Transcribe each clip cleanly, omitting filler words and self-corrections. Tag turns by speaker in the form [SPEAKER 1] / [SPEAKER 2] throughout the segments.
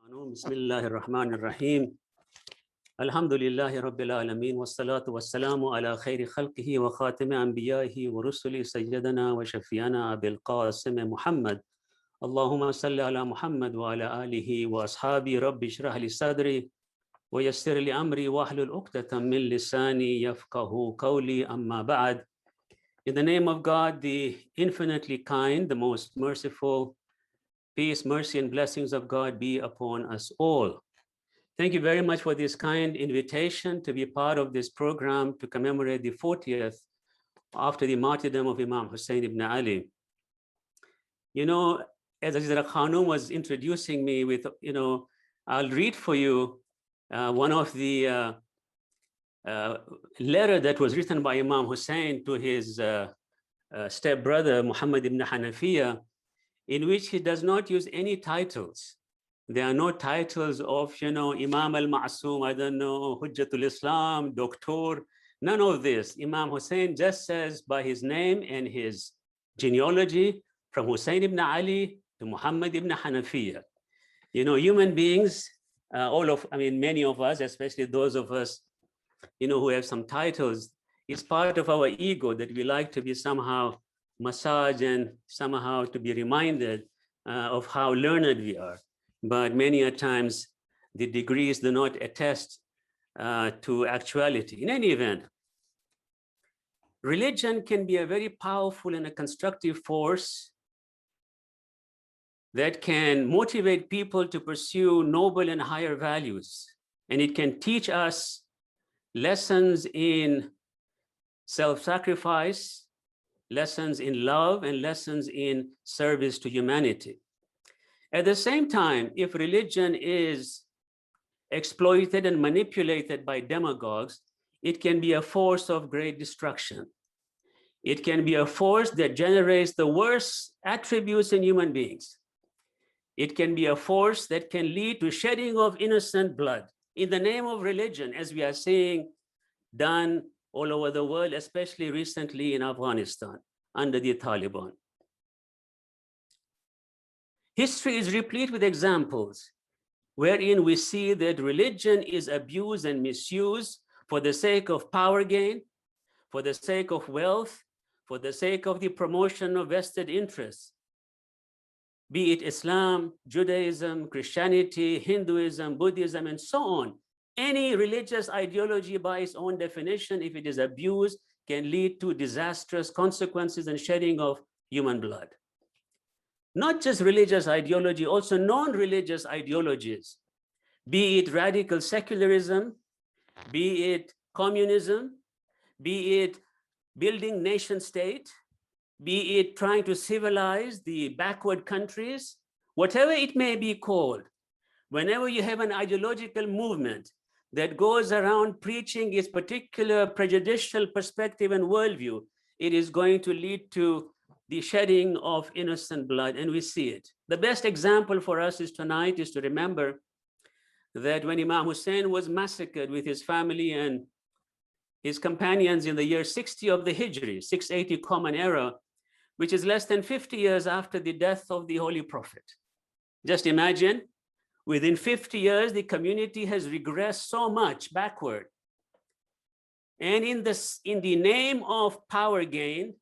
[SPEAKER 1] بسم الله الرحمن الرحيم الحمد لله رب العالمين والصلاة والسلام على خير خلقه وخاتم أنبيائه ورسله سيدنا وشفيعنا أبي القاسم محمد اللهم صل على محمد وعلى آله وأصحابه رب اشرح لي صدري ويسر لي أمري واحلل عقدة من لساني يفقه قولي أما بعد. In the name of God, the infinitely kind, the most merciful, peace, mercy, and blessings of God be upon us all. Thank you very much for this kind invitation to be part of this program to commemorate the 40th after the martyrdom of Imam Husayn ibn Ali. You know, as Azizara Khanum was introducing me with, I'll read for you one of the letter that was written by Imam Husayn to his stepbrother, Muhammad ibn Hanafiya, in which he does not use any titles. There are no titles of, Imam al-Ma'soom, I don't know, Hujjatul Islam, Doctor, none of this. Imam Husayn just says by his name and his genealogy from Husayn ibn Ali to Muhammad ibn Hanafiya. Human beings, many of us, especially those of us, who have some titles, it's part of our ego that we like to be somehow massaged and somehow to be reminded of how learned we are. But many a times the degrees do not attest to actuality. In any event, religion can be a very powerful and a constructive force that can motivate people to pursue noble and higher values. And it can teach us lessons in self-sacrifice, lessons in love, and lessons in service to humanity. At the same time, if religion is exploited and manipulated by demagogues, it can be a force of great destruction. It can be a force that generates the worst attributes in human beings. It can be a force that can lead to shedding of innocent blood in the name of religion, as we are seeing done all over the world, especially recently in Afghanistan under the Taliban. History is replete with examples wherein we see that religion is abused and misused for the sake of power gain, for the sake of wealth, for the sake of the promotion of vested interests, be it Islam, Judaism, Christianity, Hinduism, Buddhism, and so on. Any religious ideology by its own definition, if it is abused, can lead to disastrous consequences and shedding of human blood. Not just religious ideology, also non-religious ideologies, be it radical secularism, be it communism, be it building nation state, be it trying to civilize the backward countries, whatever it may be called. Whenever you have an ideological movement that goes around preaching its particular prejudicial perspective and worldview, it is going to lead to the shedding of innocent blood, and we see it. The best example for us is tonight is to remember that when Imam Husayn was massacred with his family and his companions in the year 60 of the Hijri, 680 Common Era, which is less than 50 years after the death of the Holy Prophet. Just imagine, within 50 years, the community has regressed so much backward. And in the name of power gain,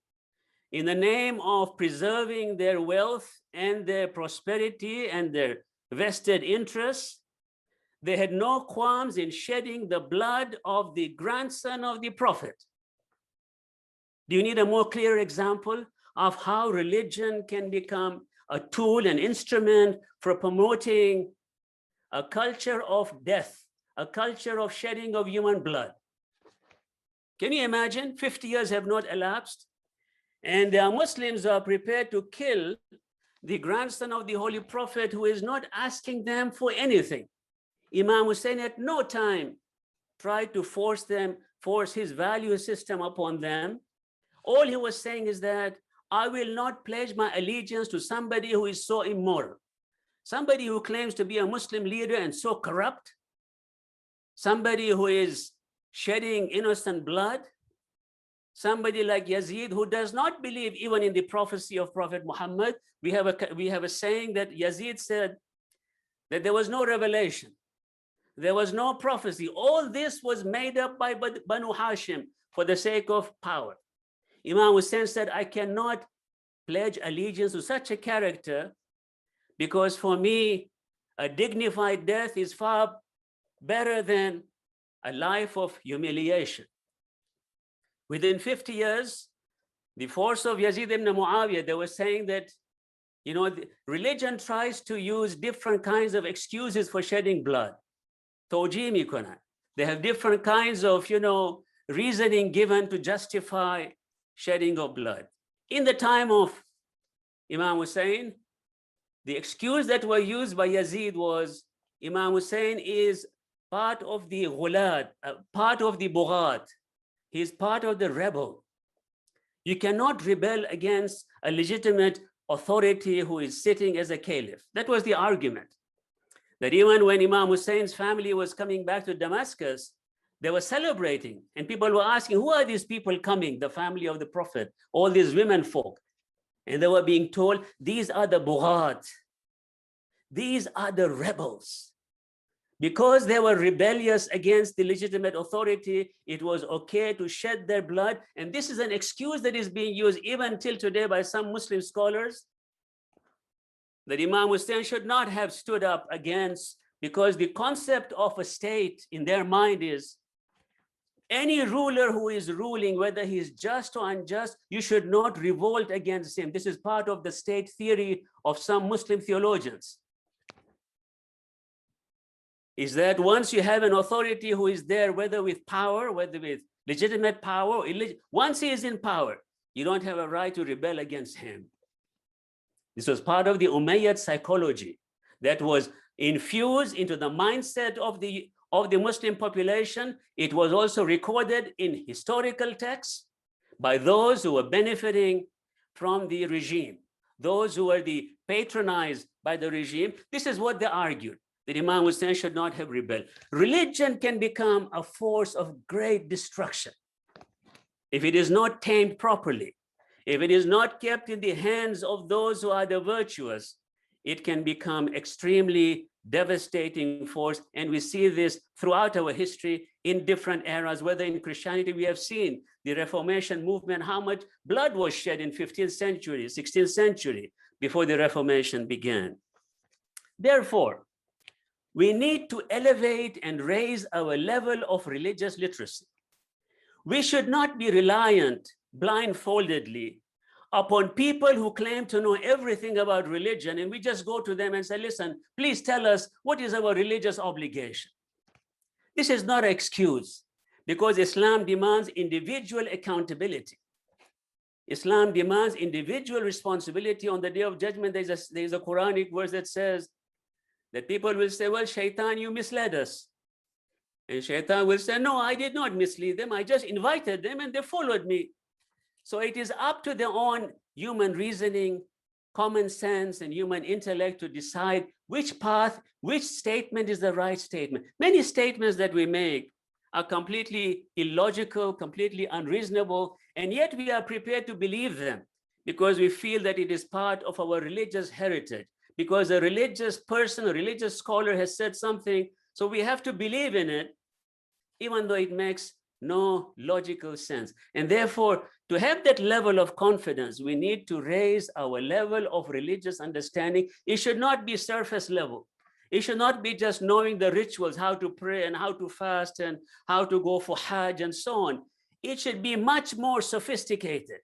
[SPEAKER 1] in the name of preserving their wealth and their prosperity and their vested interests, they had no qualms in shedding the blood of the grandson of the Prophet. Do you need a more clear example of how religion can become a tool, an instrument for promoting a culture of death, a culture of shedding of human blood? Can you imagine? 50 years have not elapsed, and there are Muslims who are prepared to kill the grandson of the Holy Prophet who is not asking them for anything. Imam Husayn at no time tried to force his value system upon them. All he was saying is that I will not pledge my allegiance to somebody who is so immoral, somebody who claims to be a Muslim leader and so corrupt, somebody who is shedding innocent blood, somebody like Yazid who does not believe even in the prophecy of Prophet Muhammad. We have a saying that Yazid said, that there was no revelation, there was no prophecy. All this was made up by Banu Hashim for the sake of power. Imam Husayn said, I cannot pledge allegiance to such a character, because for me, a dignified death is far better than a life of humiliation. Within 50 years, the force of Yazid ibn Muawiyah, they were saying that, religion tries to use different kinds of excuses for shedding blood. They have different kinds of, reasoning given to justify shedding of blood. In the time of Imam Husayn, the excuse that were used by Yazid was, Imam Husayn is part of the ghulat, part of the bughat. He is part of the rebel. You cannot rebel against a legitimate authority who is sitting as a caliph. That was the argument. That even when Imam Husayn's family was coming back to Damascus, they were celebrating, and people were asking, who are these people coming, the family of the Prophet, all these women folk? And they were being told, these are the bughat, these are the rebels. Because they were rebellious against the legitimate authority, it was okay to shed their blood. And this is an excuse that is being used even till today by some Muslim scholars, that Imam Husayn should not have stood up against, because the concept of a state in their mind is, any ruler who is ruling, whether he is just or unjust, you should not revolt against him. This is part of the state theory of some Muslim theologians. Is that once you have an authority who is there, whether with power, whether with legitimate power, once he is in power, you don't have a right to rebel against him. This was part of the Umayyad psychology that was infused into the mindset of the Muslim population. It was also recorded in historical texts by those who were benefiting from the regime, those who were patronized by the regime. This is what they argued, that Imam Husayn should not have rebelled. Religion can become a force of great destruction if it is not tamed properly. If it is not kept in the hands of those who are the virtuous, it can become extremely devastating force. And we see this throughout our history in different eras, whether in Christianity, we have seen the Reformation movement, how much blood was shed in 15th century, 16th century, before the Reformation began. Therefore, we need to elevate and raise our level of religious literacy. We should not be reliant blindfoldedly upon people who claim to know everything about religion, and we just go to them and say, listen, please tell us what is our religious obligation. This is not an excuse, because Islam demands individual accountability. Islam demands individual responsibility. On the Day of Judgment, there's a Quranic verse that says that people will say, well, Shaitan, you misled us. And Shaitan will say, no, I did not mislead them. I just invited them and they followed me. So it is up to their own human reasoning, common sense, and human intellect to decide which path, which statement is the right statement. Many statements that we make are completely illogical, completely unreasonable, and yet we are prepared to believe them because we feel that it is part of our religious heritage, because a religious person, a religious scholar has said something, so we have to believe in it, even though it makes no logical sense. And therefore, to have that level of confidence, we need to raise our level of religious understanding. It should not be surface level. It should not be just knowing the rituals, how to pray and how to fast and how to go for Hajj and so on. It should be much more sophisticated.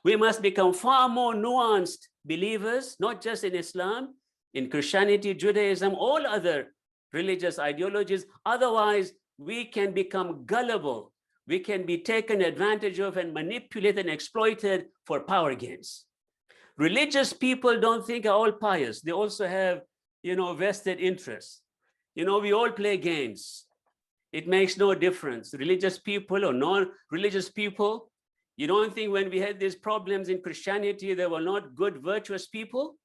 [SPEAKER 1] We must become far more nuanced believers, not just in Islam, in Christianity, Judaism, all other religious ideologies. Otherwise, we can become gullible. We can be taken advantage of and manipulated and exploited for power gains. Religious people don't think are all pious. They also have, vested interests. We all play games. It makes no difference. Religious people or non-religious people, you don't think when we had these problems in Christianity, there were not good, virtuous people?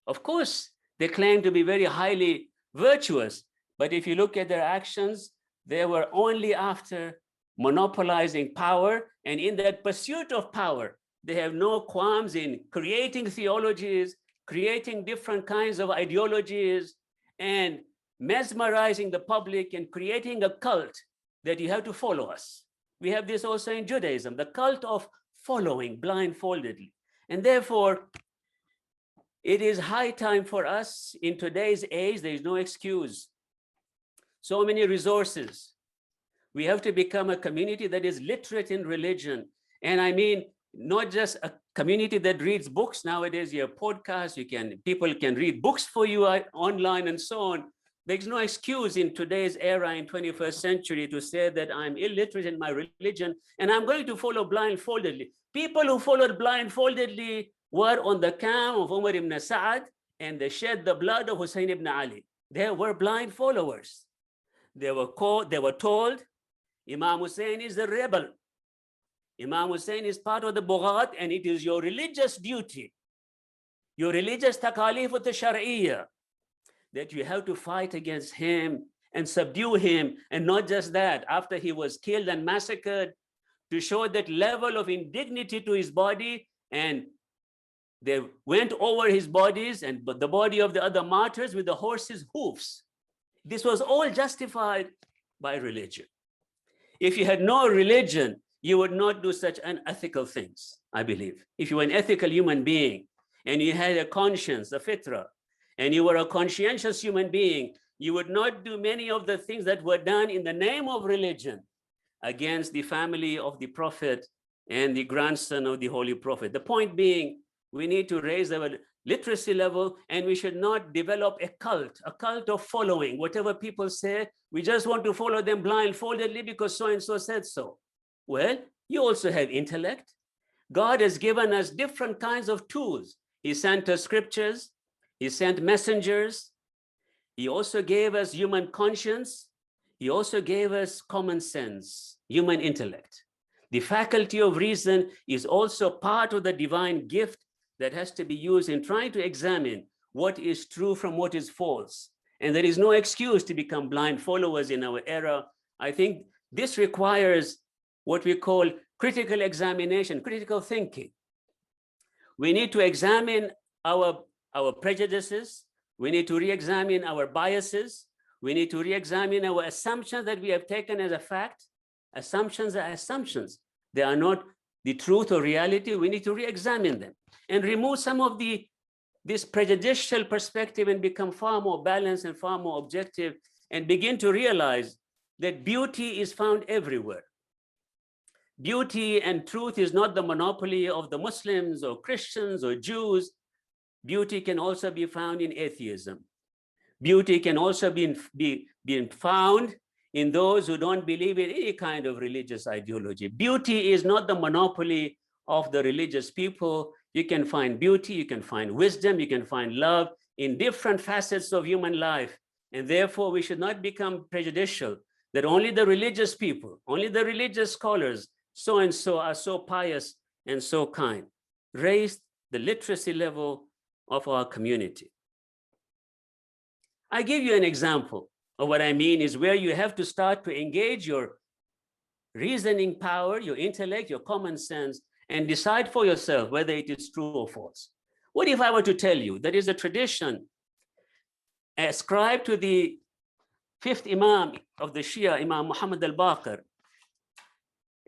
[SPEAKER 1] Of course, they claim to be very highly virtuous. But if you look at their actions, they were only after monopolizing power. And in that pursuit of power, they have no qualms in creating theologies, creating different kinds of ideologies, and mesmerizing the public and creating a cult that you have to follow us. We have this also in Judaism, the cult of following blindfoldedly. And therefore, it is high time for us in today's age. There is no excuse. So many resources. We have to become a community that is literate in religion. And I mean, not just a community that reads books. Nowadays, you have podcasts, people can read books for you online and so on. There's no excuse in today's era, in 21st century, to say that I'm illiterate in my religion and I'm going to follow blindfoldedly. People who followed blindfoldedly were on the camp of Umar ibn Sa'ad, and they shed the blood of Husayn ibn Ali. They were blind followers. They were told, Imam Husayn is a rebel. Imam Husayn is part of the Bughat, and it is your religious duty, your religious takalif al-shar'iyya, that you have to fight against him and subdue him. And not just that, after he was killed and massacred, to show that level of indignity to his body, and they went over his bodies and the body of the other martyrs with the horses' hoofs. This was all justified by religion. If you had no religion, you would not do such unethical things, I believe. If you were an ethical human being and you had a conscience, a fitra, and you were a conscientious human being, you would not do many of the things that were done in the name of religion against the family of the Prophet and the grandson of the Holy Prophet. The point being, we need to raise our literacy level, and we should not develop a cult of following. Whatever people say, we just want to follow them blindfoldedly because so-and-so said so. Well, you also have intellect. God has given us different kinds of tools. He sent us scriptures. He sent messengers. He also gave us human conscience. He also gave us common sense, human intellect. The faculty of reason is also part of the divine gift that has to be used in trying to examine what is true from what is false. And there is no excuse to become blind followers in our era. I think this requires what we call critical examination, critical thinking. We need to examine our prejudices. We need to re-examine our biases. We need to re-examine our assumptions that we have taken as a fact. Assumptions are assumptions. They are not the truth or reality. We need to re-examine them and remove some of this prejudicial perspective and become far more balanced and far more objective, and begin to realize that beauty is found everywhere. Beauty and truth is not the monopoly of the Muslims or Christians or Jews. Beauty can also be found in atheism. Beauty can also be found in those who don't believe in any kind of religious ideology. Beauty is not the monopoly of the religious people. You can find beauty, you can find wisdom, you can find love in different facets of human life. And therefore, we should not become prejudicial that only the religious people, only the religious scholars, so-and-so are so pious and so kind. Raise the literacy level of our community. I give you an example of what I mean is where you have to start to engage your reasoning power, your intellect, your common sense, and decide for yourself whether it is true or false. What if I were to tell you there is a tradition ascribed to the fifth Imam of the Shia, Imam Muhammad al-Baqir,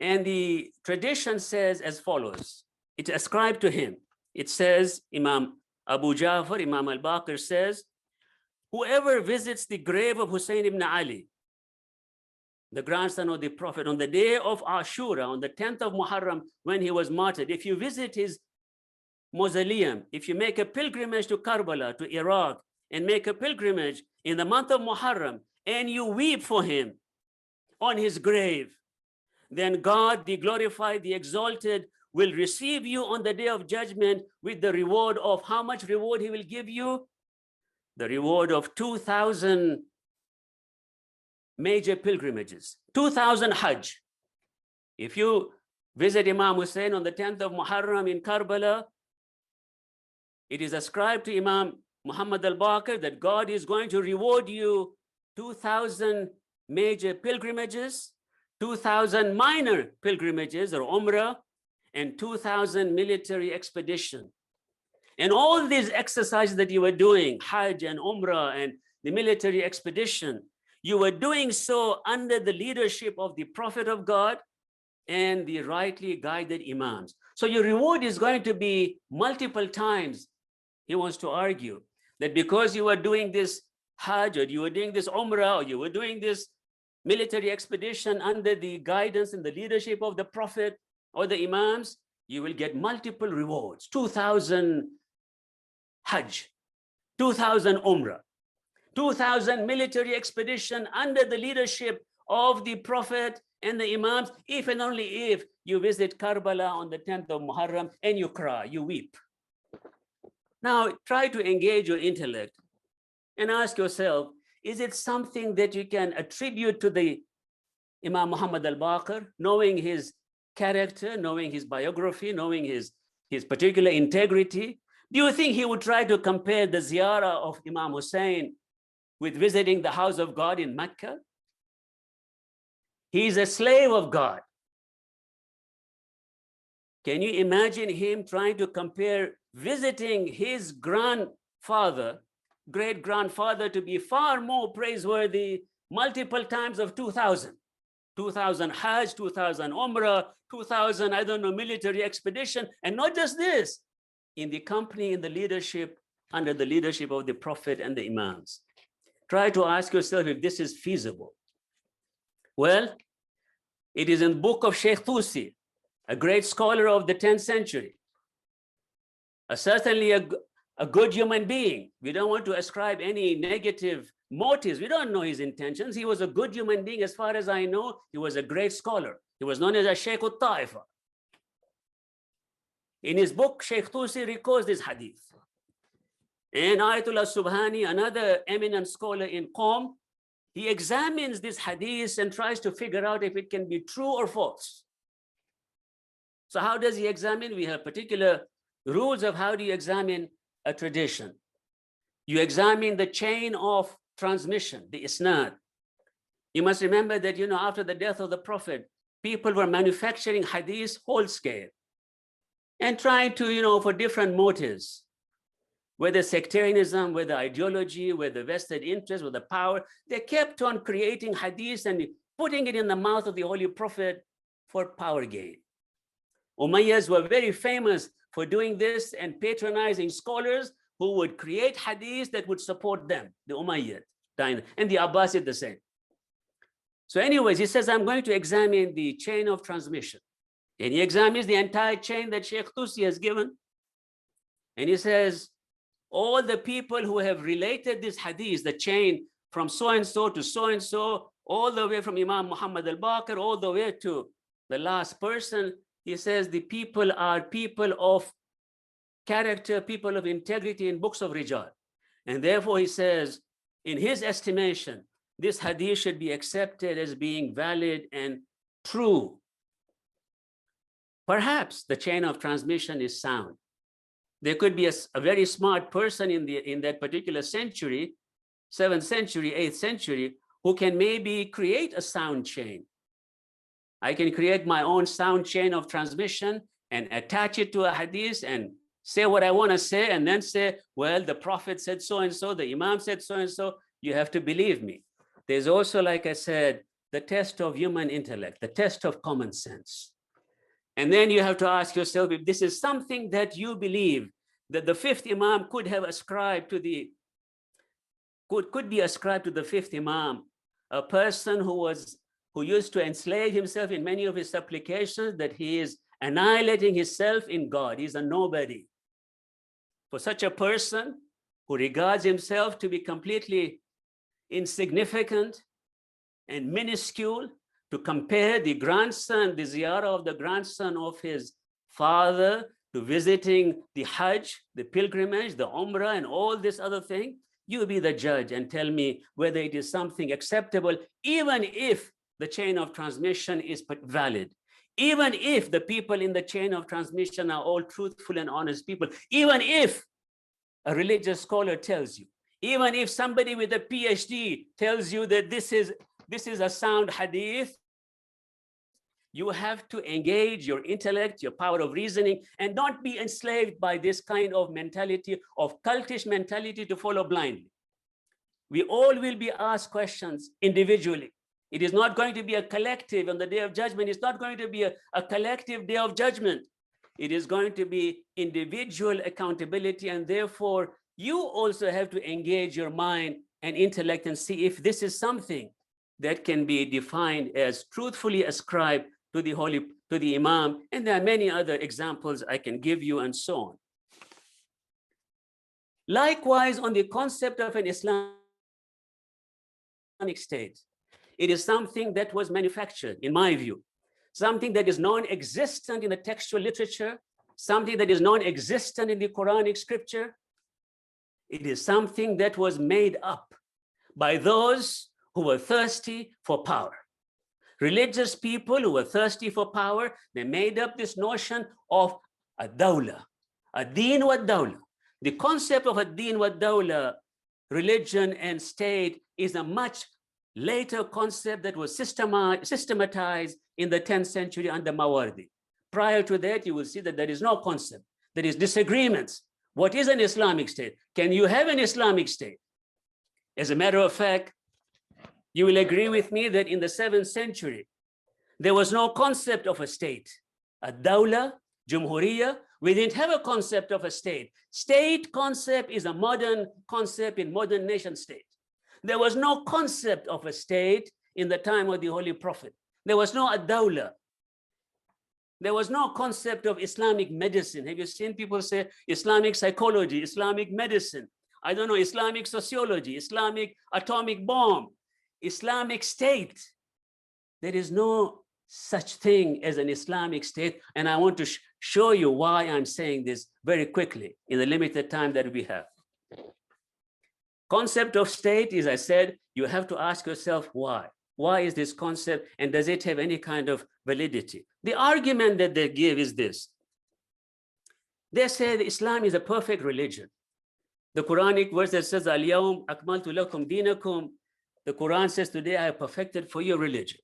[SPEAKER 1] and the tradition says as follows. It's ascribed to him. It says, Imam Abu Ja'far, Imam al-Baqir says, whoever visits the grave of Husayn ibn Ali, the grandson of the Prophet, on the day of Ashura, on the 10th of Muharram, when he was martyred, if you visit his mausoleum, if you make a pilgrimage to Karbala, to Iraq, and make a pilgrimage in the month of Muharram, and you weep for him on his grave, then God, the glorified, the exalted, will receive you on the day of judgment with the reward of, how much reward he will give you? The reward of 2,000 major pilgrimages, 2,000 Hajj. If you visit Imam Husayn on the 10th of Muharram in Karbala, it is ascribed to Imam Muhammad al-Baqir that God is going to reward you 2,000 major pilgrimages, 2,000 minor pilgrimages or Umrah, and 2,000 military expedition. And all these exercises that you were doing, Hajj and Umrah and the military expedition, you were doing so under the leadership of the Prophet of God and the rightly guided Imams. So your reward is going to be multiple times. He wants to argue that because you were doing this Hajj, or you were doing this Umrah, or you were doing this military expedition under the guidance and the leadership of the Prophet or the Imams, you will get multiple rewards. 2,000 Hajj, 2,000 Umrah, 2,000 military expedition under the leadership of the Prophet and the Imams, if and only if you visit Karbala on the 10th of Muharram and you cry, you weep. Now, try to engage your intellect and ask yourself, is it something that you can attribute to the Imam Muhammad al-Baqir, knowing his character, knowing his biography, knowing his particular integrity? Do you think he would try to compare the ziyarah of Imam Husayn with visiting the house of God in Mecca? He's a slave of God. Can you imagine him trying to compare visiting his grandfather, great-grandfather, to be far more praiseworthy multiple times of 2,000? 2,000 Hajj, 2,000 Umrah, 2,000, I don't know, military expedition. And not just this, in the company, in the leadership, under the leadership of the Prophet and the Imams. Try to ask yourself if this is feasible. Well, it is in the book of Sheikh Tusi, a great scholar of the 10th century, certainly a good human being. We don't want to ascribe any negative motives. We don't know his intentions. He was a good human being. As far as I know, he was a great scholar. He was known as a Sheikh al-Ta'ifa. In his book, Sheikh Tusi records this hadith. And Ayatollah Subhani, another eminent scholar in Qom, he examines this hadith and tries to figure out if it can be true or false. So how does he examine? We have particular rules of how do you examine a tradition. You examine the chain of transmission, the isnad. You must remember that, after the death of the Prophet, people were manufacturing hadith whole scale and trying to, for different motives, whether sectarianism, whether ideology, whether vested interest, whether power, they kept on creating hadith and putting it in the mouth of the Holy Prophet for power gain. Umayyads were very famous for doing this and patronizing scholars who would create hadith that would support them, the Umayyad, and the Abbasid the same. So anyways, he says, I'm going to examine the chain of transmission. And he examines the entire chain that Sheikh Tusi has given. And he says, all the people who have related this hadith, the chain from so-and-so to so-and-so, all the way from Imam Muhammad al-Baqir, all the way to the last person, he says the people are people of character, people of integrity in books of Rijal. And therefore he says, in his estimation, this hadith should be accepted as being valid and true. Perhaps the chain of transmission is sound. There could be a very smart person in that particular century, 7th century, 8th century, who can maybe create a sound chain. I can create my own sound chain of transmission and attach it to a hadith and say what I want to say, and then say, well, the Prophet said so-and-so, the Imam said so-and-so, you have to believe me. There's also, like I said, the test of human intellect, the test of common sense. And then you have to ask yourself if this is something that you believe that the fifth Imam could have ascribed to the, could be ascribed to the fifth Imam, a person who used to enslave himself in many of his supplications, that he is annihilating himself in God. He's a nobody. For such a person who regards himself to be completely insignificant and minuscule, to compare the grandson, the ziyarah of the grandson of his father, to visiting the Hajj, the pilgrimage, the Umrah, and all this other thing, you be the judge and tell me whether it is something acceptable, even if the chain of transmission is valid, even if the people in the chain of transmission are all truthful and honest people, even if a religious scholar tells you, even if somebody with a PhD tells you that this is a sound hadith, you have to engage your intellect, your power of reasoning, and not be enslaved by this kind of mentality, of cultish mentality to follow blindly. We all will be asked questions individually. It is not going to be a collective on the day of judgment. It's not going to be a collective day of judgment. It is going to be individual accountability, and therefore you also have to engage your mind and intellect and see if this is something that can be defined as truthfully ascribed to the Imam. And there are many other examples I can give you, and so on. Likewise, on the concept of an Islamic state, it is something that was manufactured, in my view, something that is non-existent in the textual literature, something that is non-existent in the Quranic scripture. It is something that was made up by those who were thirsty for power. Religious people who were thirsty for power, they made up this notion of a dawla, a deen wa dawla. The concept of a deen wa dawla, religion and state, is a much later concept that was systematized in the 10th century under Mawardi. Prior to that, you will see that there is no concept. There is disagreements. What is an Islamic state? Can you have an Islamic state? As a matter of fact, you will agree with me that in the 7th century, there was no concept of a state. A dawla, jumhuriya, we didn't have a concept of a state. State concept is a modern concept in modern nation state. There was no concept of a state in the time of the Holy Prophet. There was no dawla. There was no concept of Islamic medicine. Have you seen people say Islamic psychology, Islamic medicine, I don't know, Islamic sociology, Islamic atomic bomb, Islamic state? There is no such thing as an Islamic state. And I want to show you why I'm saying this very quickly in the limited time that we have. Concept of state is, I said, you have to ask yourself why. Why is this concept, and does it have any kind of validity? The argument that they give is this. They say that Islam is a perfect religion. The Quranic verse that says, Al-yawm akmaltu lakum dinakum, the Quran says, today I have perfected for you religion.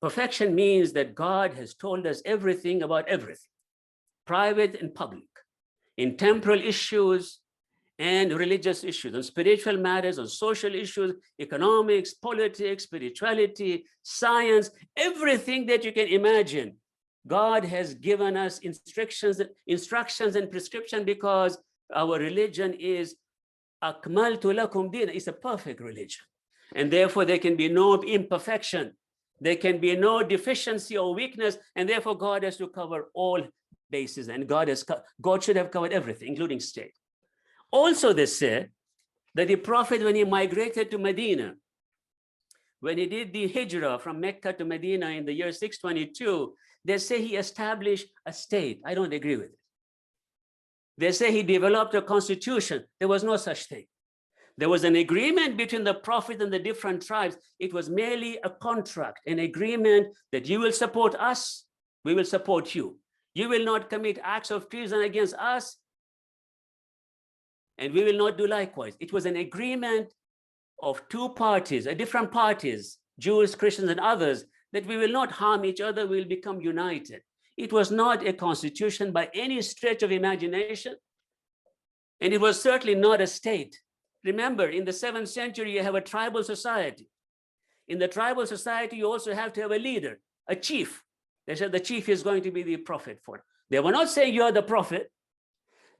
[SPEAKER 1] Perfection means that God has told us everything about everything, private and public, in temporal issues and religious issues, on spiritual matters, on social issues, economics, politics, spirituality, science, everything that you can imagine. God has given us instructions and prescription, because our religion is akmaltu lakum din. It's a perfect religion. And therefore there can be no imperfection. There can be no deficiency or weakness. And therefore God has to cover all bases. And God should have covered everything, including state. Also, they say that the Prophet, when he migrated to Medina, when he did the hijrah from Mecca to Medina in the year 622, they say he established a state. I don't agree with it. They say he developed a constitution. There was no such thing. There was an agreement between the Prophet and the different tribes. It was merely a contract, an agreement that you will support us, we will support you. You will not commit acts of treason against us, and we will not do likewise. It was an agreement of two parties, different parties, Jews, Christians, and others, that we will not harm each other, we will become united. It was not a constitution by any stretch of imagination, and it was certainly not a state. Remember, in the 7th century, you have a tribal society. In the tribal society, you also have to have a leader, a chief. They said the chief is going to be the prophet for it. They were not saying you are the prophet.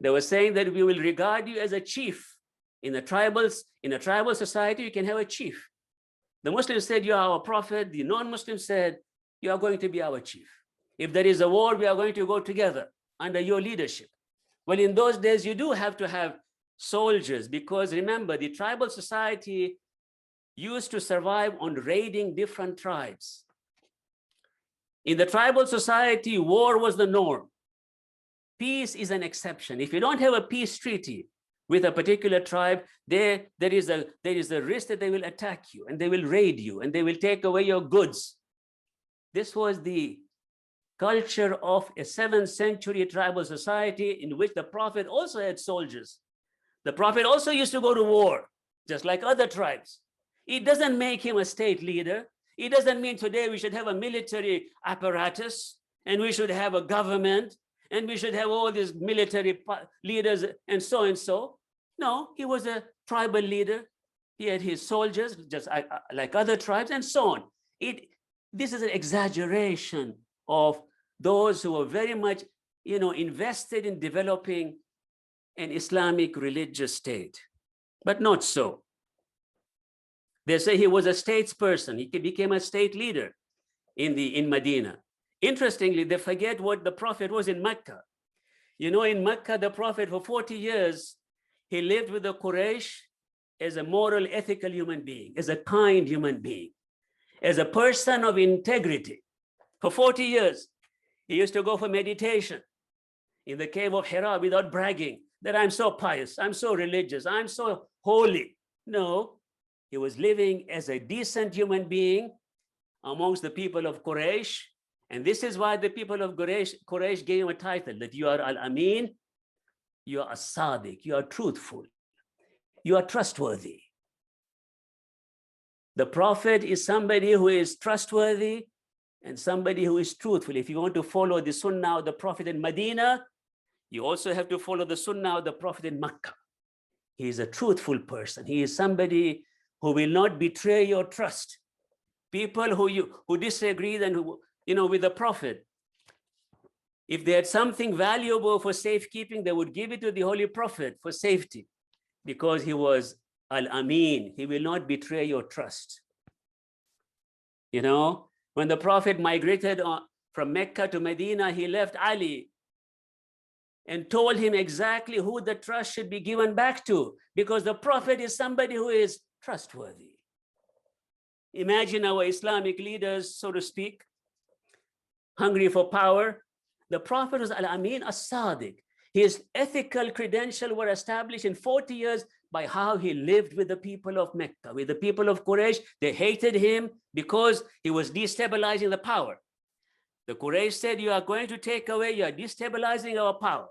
[SPEAKER 1] They were saying that we will regard you as a chief. In a tribal society, you can have a chief. The Muslims said, you are our prophet. The non-Muslims said, you are going to be our chief. If there is a war, we are going to go together under your leadership. Well, in those days, you do have to have soldiers, because remember, the tribal society used to survive on raiding different tribes. In the tribal society, war was the norm. Peace is an exception. If you don't have a peace treaty with a particular tribe, there is a risk that they will attack you, and they will raid you, and they will take away your goods. This was the culture of a 7th century tribal society, in which the Prophet also had soldiers. The Prophet also used to go to war, just like other tribes. It doesn't make him a state leader. It doesn't mean today we should have a military apparatus, and we should have a government, and we should have all these military leaders and so and so. No, he was a tribal leader. He had his soldiers, just like other tribes, and so on. This is an exaggeration of those who were very much, invested in developing an Islamic religious state, but not so. They say he was a statesperson. He became a state leader in Medina. Interestingly, they forget what the Prophet was in Mecca. In Mecca, the Prophet for 40 years, he lived with the Quraysh as a moral, ethical human being, as a kind human being, as a person of integrity. For 40 years, he used to go for meditation in the cave of Hira without bragging that I'm so pious, I'm so religious, I'm so holy. No, he was living as a decent human being amongst the people of Quraysh. And this is why the people of Quraysh gave him a title, that you are Al-Amin, you are As-Sadiq, you are truthful, you are trustworthy. The Prophet is somebody who is trustworthy and somebody who is truthful. If you want to follow the Sunnah of the Prophet in Medina, you also have to follow the Sunnah of the Prophet in Mecca. He is a truthful person. He is somebody who will not betray your trust. People who disagree with the Prophet, if they had something valuable for safekeeping, they would give it to the Holy Prophet for safety, because he was Al-Amin. He will not betray your trust. When the Prophet migrated from Mecca to Medina, he left Ali and told him exactly who the trust should be given back to, because the Prophet is somebody who is trustworthy. Imagine our Islamic leaders, so to speak, hungry for power. The Prophet was Al-Amin As-Sadiq. His ethical credentials were established in 40 years by how he lived with the people of Mecca, with the people of Quraysh. They hated him because he was destabilizing the power. The Quraysh said, you are going to take away, you are destabilizing our power.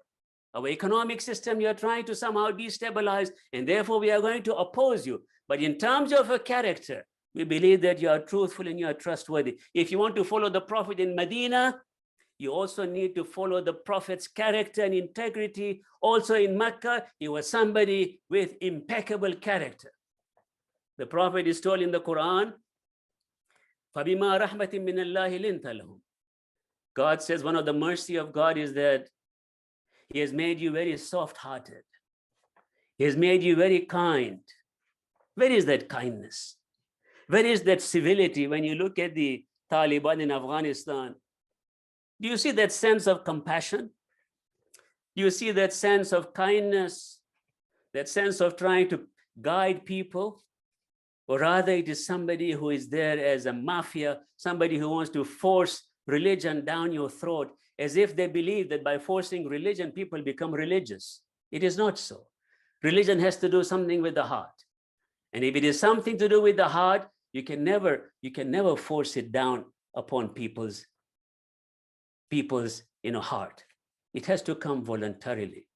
[SPEAKER 1] Our economic system, you are trying to somehow destabilize, and therefore we are going to oppose you. But in terms of a character, we believe that you are truthful and you are trustworthy. If you want to follow the Prophet in Medina, you also need to follow the Prophet's character and integrity. Also in Mecca, he was somebody with impeccable character. The Prophet is told in the Quran, فَبِمَا رَحْمَةٍ مِّنَ اللَّهِ لِنْتَ لَهُمْ. God says one of the mercy of God is that he has made you very soft-hearted. He has made you very kind. Where is that kindness? Where is that civility when you look at the Taliban in Afghanistan? Do you see that sense of compassion? Do you see that sense of kindness, that sense of trying to guide people? Or rather, it is somebody who is there as a mafia, somebody who wants to force religion down your throat, as if they believe that by forcing religion, people become religious. It is not so. Religion has to do something with the heart. And if it is something to do with the heart, you can never force it down upon people's heart. It has to come voluntarily.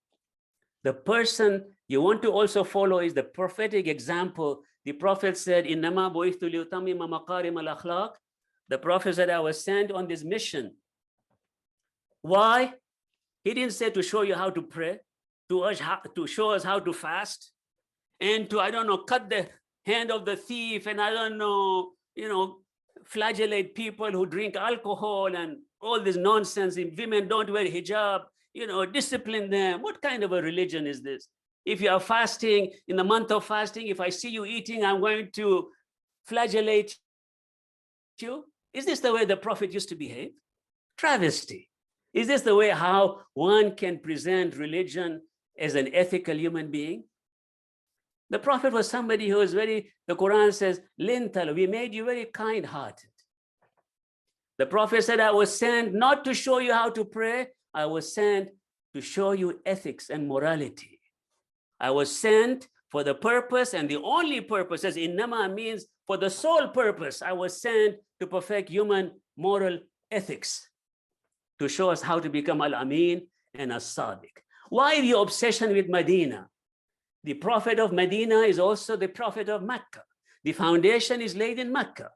[SPEAKER 1] The person you want to also follow is the prophetic example. The Prophet said, "Innama bu'ithtu liutammima makarim al-akhlaq." The Prophet said, I was sent on this mission. Why? He didn't say to show you how to pray, to show us how to fast, and to, cut the hand of the thief, and flagellate people who drink alcohol and all this nonsense. If women don't wear hijab, discipline them. What kind of a religion is this? If you are fasting, in the month of fasting, if I see you eating, I'm going to flagellate you. Is this the way the Prophet used to behave? Travesty. Is this the way how one can present religion as an ethical human being? The Prophet was somebody who was the Quran says, Lintal, we made you very kind-hearted. The Prophet said, I was sent not to show you how to pray, I was sent to show you ethics and morality. I was sent for the purpose, and the only purpose, as innama means for the sole purpose, I was sent to perfect human moral ethics, to show us how to become Al-Amin and As-Sadiq. Why the obsession with Medina? The Prophet of Medina is also the Prophet of Mecca. The foundation is laid in Mecca.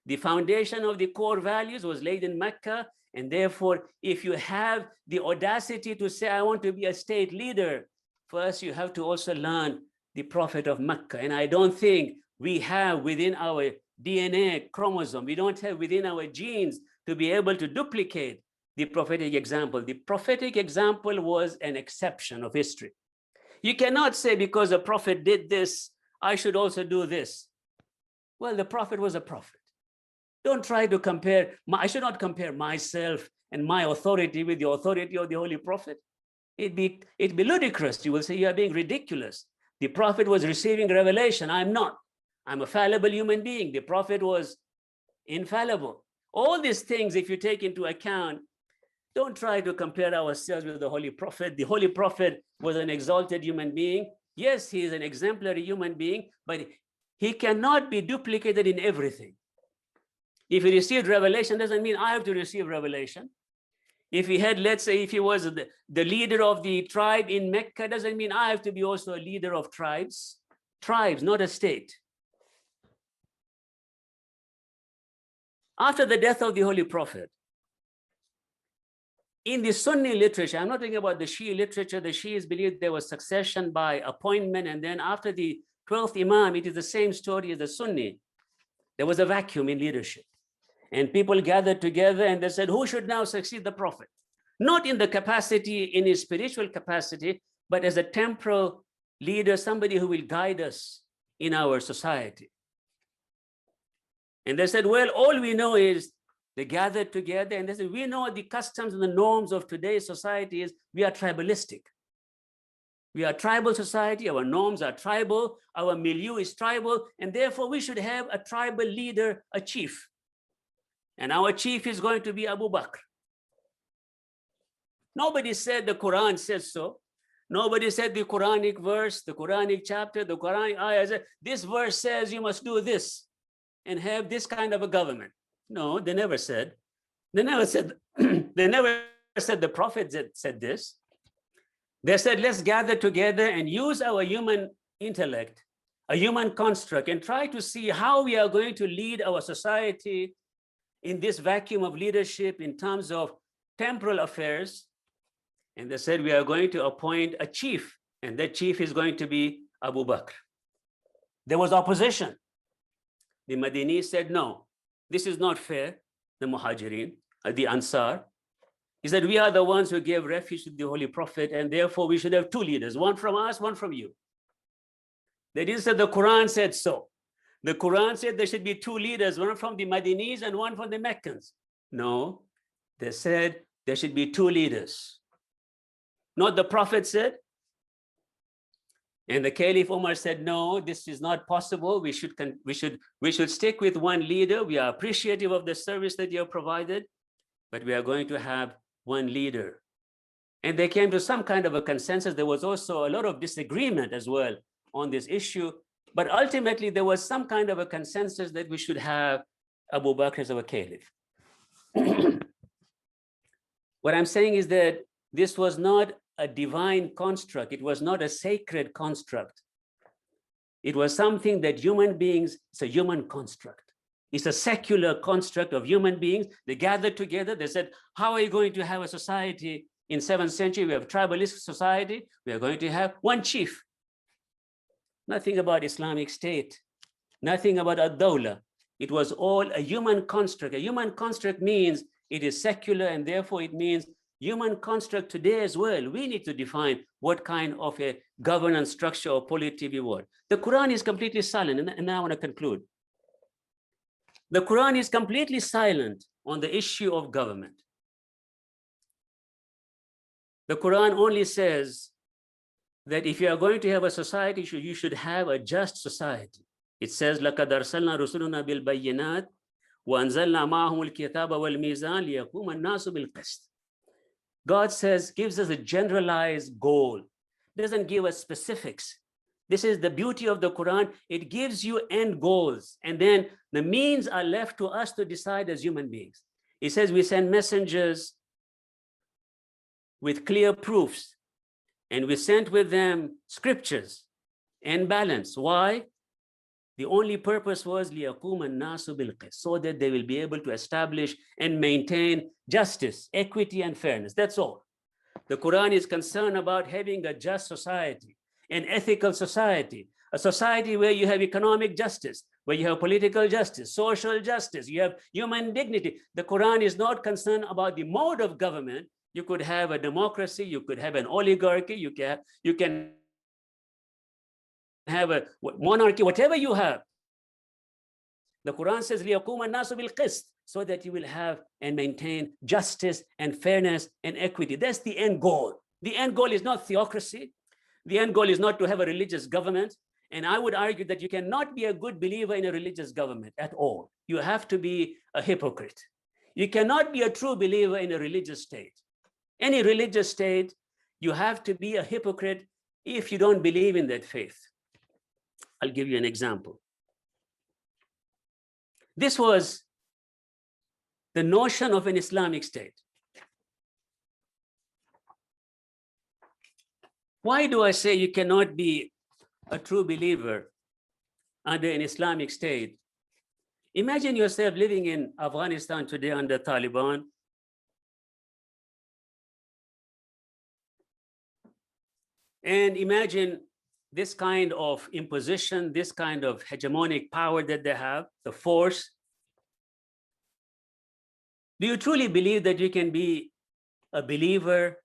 [SPEAKER 1] The foundation of the core values was laid in Mecca, and therefore, if you have the audacity to say, I want to be a state leader, first you have to also learn the Prophet of Mecca. And I don't think we have within our DNA chromosome, we don't have within our genes to be able to duplicate the prophetic example. The prophetic example was an exception of history. You cannot say because a prophet did this, I should also do this. Well, the prophet was a prophet. Don't try to compare, I should not compare myself and my authority with the authority of the Holy Prophet. It'd be ludicrous. You will say, you are being ridiculous. The prophet was receiving revelation. I'm not. I'm a fallible human being. The prophet was infallible. All these things, if you take into account, don't try to compare ourselves with the Holy Prophet. The Holy Prophet was an exalted human being. Yes, he is an exemplary human being, but he cannot be duplicated in everything. If he received revelation, doesn't mean I have to receive revelation. If he had, let's say, if he was the leader of the tribe in Mecca, doesn't mean I have to be also a leader of tribes. Tribes, not a state. After the death of the Holy Prophet, in the Sunni literature, I'm not talking about the Shia literature, the Shias believed there was succession by appointment, and then after the 12th Imam, it is the same story as the Sunni. There was a vacuum in leadership. And people gathered together and they said, who should now succeed the Prophet? Not in the capacity, in his spiritual capacity, but as a temporal leader, somebody who will guide us in our society. And they said, well, all we know is they gathered together and they said, we know the customs and the norms of today's society is we are tribalistic. We are a tribal society, our norms are tribal, our milieu is tribal, and therefore we should have a tribal leader, a chief. And our chief is going to be Abu Bakr. Nobody said the Quran says so. Nobody said the Quranic verse, the Quranic chapter, the Quranic ayah. This verse says you must do this and have this kind of a government. No, they never said. They never said, they never said the Prophet said this. They said, let's gather together and use our human intellect, a human construct, and try to see how we are going to lead our society in this vacuum of leadership in terms of temporal affairs. And they said, we are going to appoint a chief, and that chief is going to be Abu Bakr. There was opposition. The Madini said, no, this is not fair. The Muhajirin, the Ansar, he said, we are the ones who gave refuge to the Holy Prophet, and therefore we should have two leaders, one from us, one from you. They didn't say the Quran said so. The Quran said there should be two leaders, one from the Madinis and one from the Meccans. No, they said there should be two leaders. Not the Prophet said. And the Caliph Umar said, no, this is not possible. We should stick with one leader. We are appreciative of the service that you have provided, but we are going to have one leader. And they came to some kind of a consensus. There was also a lot of disagreement as well on this issue, but ultimately there was some kind of a consensus that we should have Abu Bakr as our caliph. What I'm saying is that this was not a divine construct. It was not a sacred construct. It was something that human beings, it's a human construct. It's a secular construct of human beings. They gathered together. They said, how are you going to have a society in 7th century? We have a tribalist society. We are going to have one chief. Nothing about Islamic State. Nothing about ad-dawla. It was all a human construct. A human construct means it is secular, and therefore it means human construct today as well. We need to define what kind of a governance structure or polity we want. The Quran is completely silent, and now I want to conclude. The Quran is completely silent on the issue of government. The Quran only says that if you are going to have a society, you should have a just society. It says, لَقَدْ أَرْسَلْنَا رُسُلُنَا بِالْبَيِّنَاتِ وَأَنزَلْنَا مَعَهُمُ الْكِتَابَ وَالْمِيزَانَ لِيَقُومَ النَّاسُ بِالْقِسْطِ. God says, gives us a generalized goal, doesn't give us specifics. This is the beauty of the Quran. It gives you end goals, and then the means are left to us to decide as human beings. It says we send messengers with clear proofs, and we sent with them scriptures and balance. Why? The only purpose was لِيَقُومَ النَّاسُ بِالْقِسْطِ, so that they will be able to establish and maintain justice, equity, and fairness. That's all. The Quran is concerned about having a just society. an ethical society, a society where you have economic justice, where you have political justice, social justice, you have human dignity. The Quran is not concerned about the mode of government. You could have a democracy, you could have an oligarchy, you can have a monarchy, whatever you have. The Quran says, لِيَقُومَ النَّاسُ بِالْقِسْطِ, so that you will have and maintain justice and fairness and equity. That's the end goal. The end goal is not theocracy. The end goal is not to have a religious government. And I would argue that you cannot be a good believer in a religious government at all. You have to be a hypocrite. You cannot be a true believer in a religious state. Any religious state, you have to be a hypocrite if you don't believe in that faith. I'll give you an example. This was the notion of an Islamic state. Why do I say you cannot be a true believer under an Islamic state? Imagine yourself living in Afghanistan today under Taliban. And imagine this kind of imposition, this kind of hegemonic power that they have, the force. Do you truly believe that you can be a believer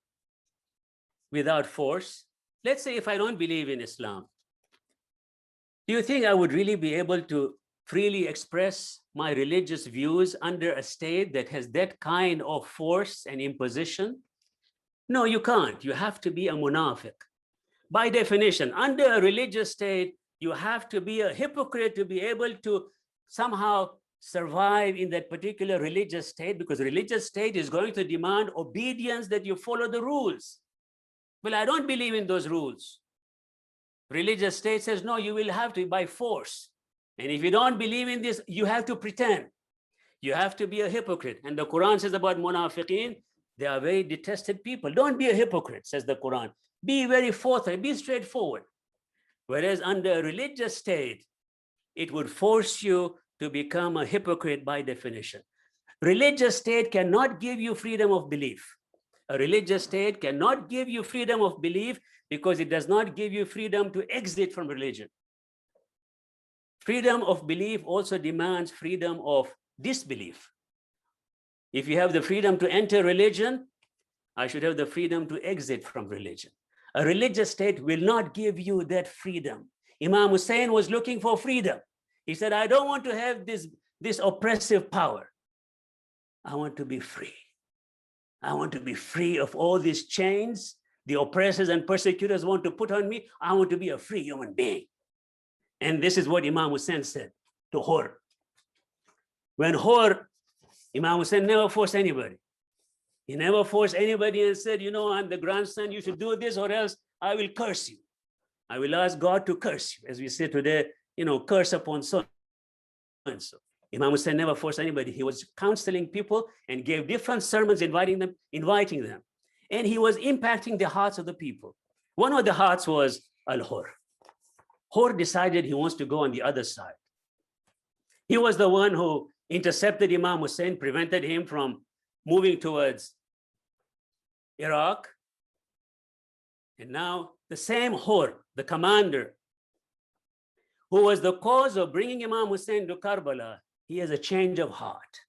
[SPEAKER 1] without force? Let's say if I don't believe in Islam, do you think I would really be able to freely express my religious views under a state that has that kind of force and imposition? No, you can't. You have to be a munafiq. By definition, under a religious state, you have to be a hypocrite to be able to somehow survive in that particular religious state, because religious state is going to demand obedience, that you follow the rules. Well, I don't believe in those rules. Religious state says, no, you will have to by force. And if you don't believe in this, you have to pretend. You have to be a hypocrite. And the Quran says about munafiqeen, they are very detested people. Don't be a hypocrite, says the Quran. Be very forthright, be straightforward. Whereas under a religious state, it would force you to become a hypocrite by definition. Religious state cannot give you freedom of belief. A religious state cannot give you freedom of belief because it does not give you freedom to exit from religion. Freedom of belief also demands freedom of disbelief. If you have the freedom to enter religion, I should have the freedom to exit from religion. A religious state will not give you that freedom. Imam Husayn was looking for freedom. He said, I don't want to have this oppressive power. I want to be free. I want to be free of all these chains the oppressors and persecutors want to put on me. I want to be a free human being. And this is what Imam Husayn said to Hur. When Hur, Imam Husayn never forced anybody. He never forced anybody and said, you know, I'm the grandson, you should do this or else I will curse you. I will ask God to curse you. As we say today, you know, curse upon so and so. Imam Husayn never forced anybody. He was counseling people and gave different sermons, inviting them. And he was impacting the hearts of the people. One of the hearts was Al-Hur. Hur decided he wants to go on the other side. He was the one who intercepted Imam Husayn, prevented him from moving towards Iraq. And now the same Hur, the commander, who was the cause of bringing Imam Husayn to Karbala, he has a change of heart.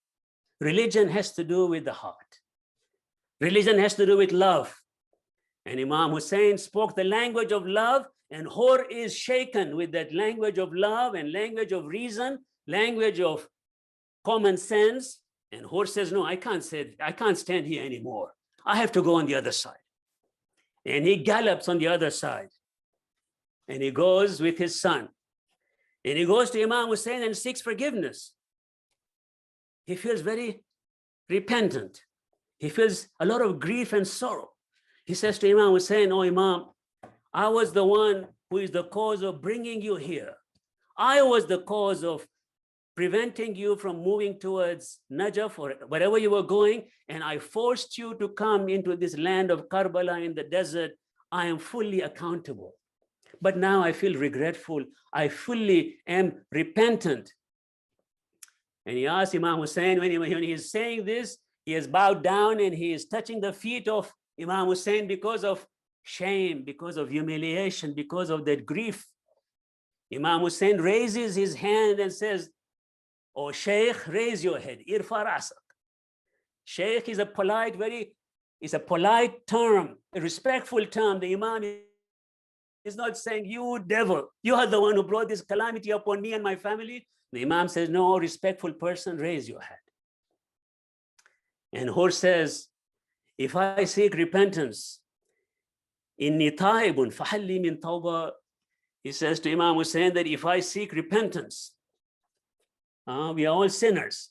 [SPEAKER 1] Religion has to do with the heart. Religion has to do with love. And Imam Husayn spoke the language of love, and Hur is shaken with that language of love and language of reason, language of common sense. And Hur says, no, I can't stand here anymore. I have to go on the other side. And he gallops on the other side. And he goes with his son. And he goes to Imam Husayn and seeks forgiveness. He feels very repentant. He feels a lot of grief and sorrow. He says to Imam Husayn, oh Imam, I was the one who is the cause of bringing you here. I was the cause of preventing you from moving towards Najaf or wherever you were going, and I forced you to come into this land of Karbala in the desert. I am fully accountable. But now I feel regretful. I fully am repentant. And he asked Imam Husayn, when he is saying this, he has bowed down and he is touching the feet of Imam Husayn because of shame, because of humiliation, because of that grief. Imam Husayn raises his hand and says, "Oh Shaykh, raise your head, irfa rasak." Shaykh is a polite, term, a respectful term. The Imam is not saying, "You devil, you are the one who brought this calamity upon me and my family." The Imam says, "No, respectful person, raise your head." And Hur says, "If I seek repentance, inni taibun fahalli min tawbah." He says to Imam Husayn that if I seek repentance, we are all sinners.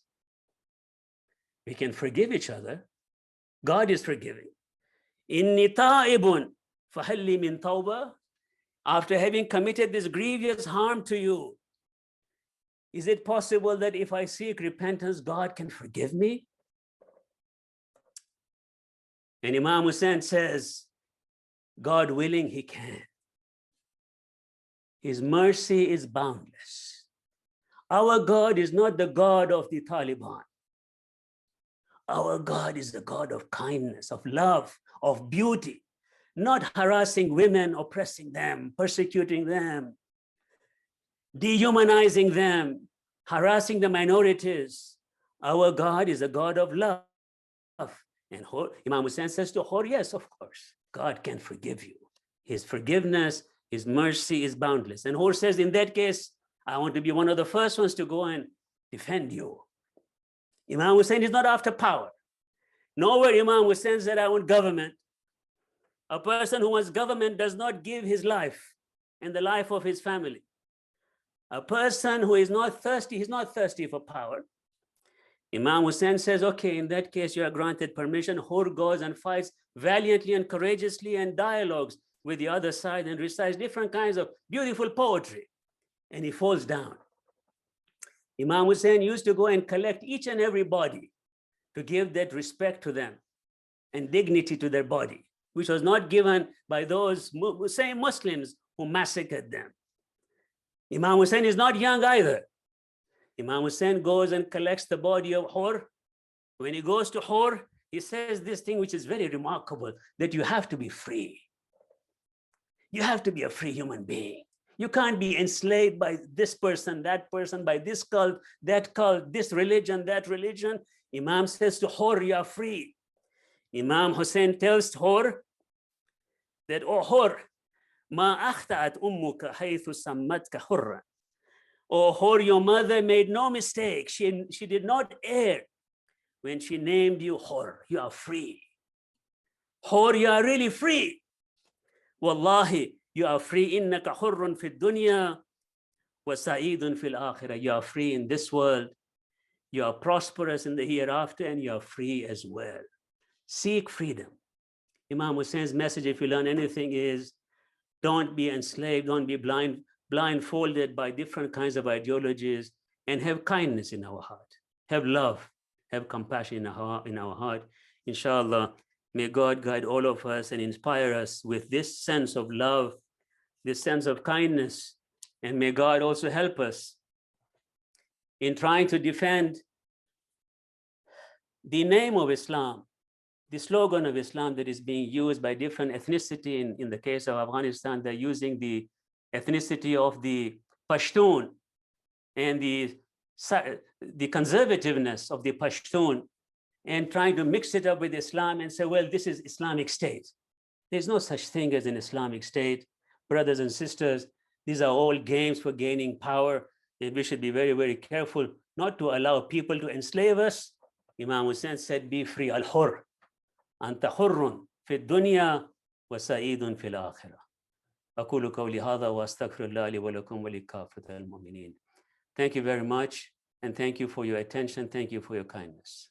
[SPEAKER 1] We can forgive each other. God is forgiving. Inni ta'ibun fahalli min tawbah. After having committed this grievous harm to you, is it possible that if I seek repentance, God can forgive me? And Imam Husayn says, God willing, he can. His mercy is boundless. Our God is not the God of the Taliban. Our God is the God of kindness, of love, of beauty, not harassing women, oppressing them, persecuting them, dehumanizing them, harassing the minorities. Our God is a God of love. And Imam Husayn says to Hur, yes, of course, God can forgive you. His forgiveness, his mercy is boundless. And Hur says, in that case, I want to be one of the first ones to go and defend you. Imam Husayn is not after power. Nowhere Imam Husayn said, I want government. A person who wants government does not give his life and the life of his family. A person who is not thirsty, he's not thirsty for power. Imam Husayn says, okay, in that case, you are granted permission. Hur goes and fights valiantly and courageously and dialogues with the other side and recites different kinds of beautiful poetry. And he falls down. Imam Husayn used to go and collect each and every body to give that respect to them and dignity to their body, which was not given by those same Muslims who massacred them. Imam Husayn is not young either. Imam Husayn goes and collects the body of Hur. When he goes to Hur, he says this thing which is very remarkable, that you have to be free. You have to be a free human being. You can't be enslaved by this person, by this cult, that cult, this religion, that religion. Imam says to Hur, you are free. Imam Husayn tells Hur that, oh Hur, ma akhta'at ummuka haythu sammatka hurran. Oh Hur, your mother made no mistake. She did not err when she named you Hur. You are free. Hur, you are really free. Wallahi, you are free. Innaka hurrun fi dunya wa sa'idun fil akhirah. You are free in this world. You are prosperous in the hereafter, and you are free as well. Seek freedom. Imam Husayn's message, if you learn anything, is don't be enslaved, don't be blindfolded by different kinds of ideologies, and have kindness in our heart. Have love, have compassion in our heart. Inshallah, may God guide all of us and inspire us with this sense of love, this sense of kindness, and may God also help us in trying to defend the name of Islam, the slogan of Islam that is being used by different ethnicity. In the case of Afghanistan, they're using the ethnicity of the Pashtun and the conservativeness of the Pashtun, and trying to mix it up with Islam and say, well, this is Islamic State. There's no such thing as an Islamic State. Brothers and sisters, these are all games for gaining power, and we should be very, very careful not to allow people to enslave us. Imam Husayn said, be free, al-hur, anta hurrun fi dunya wa sa'idun fil akhirah. أقول قولي هذا وأستغفر الله لي ولكم ولكافة المؤمنين. Thank you very much, and thank you for your attention. Thank you for your kindness.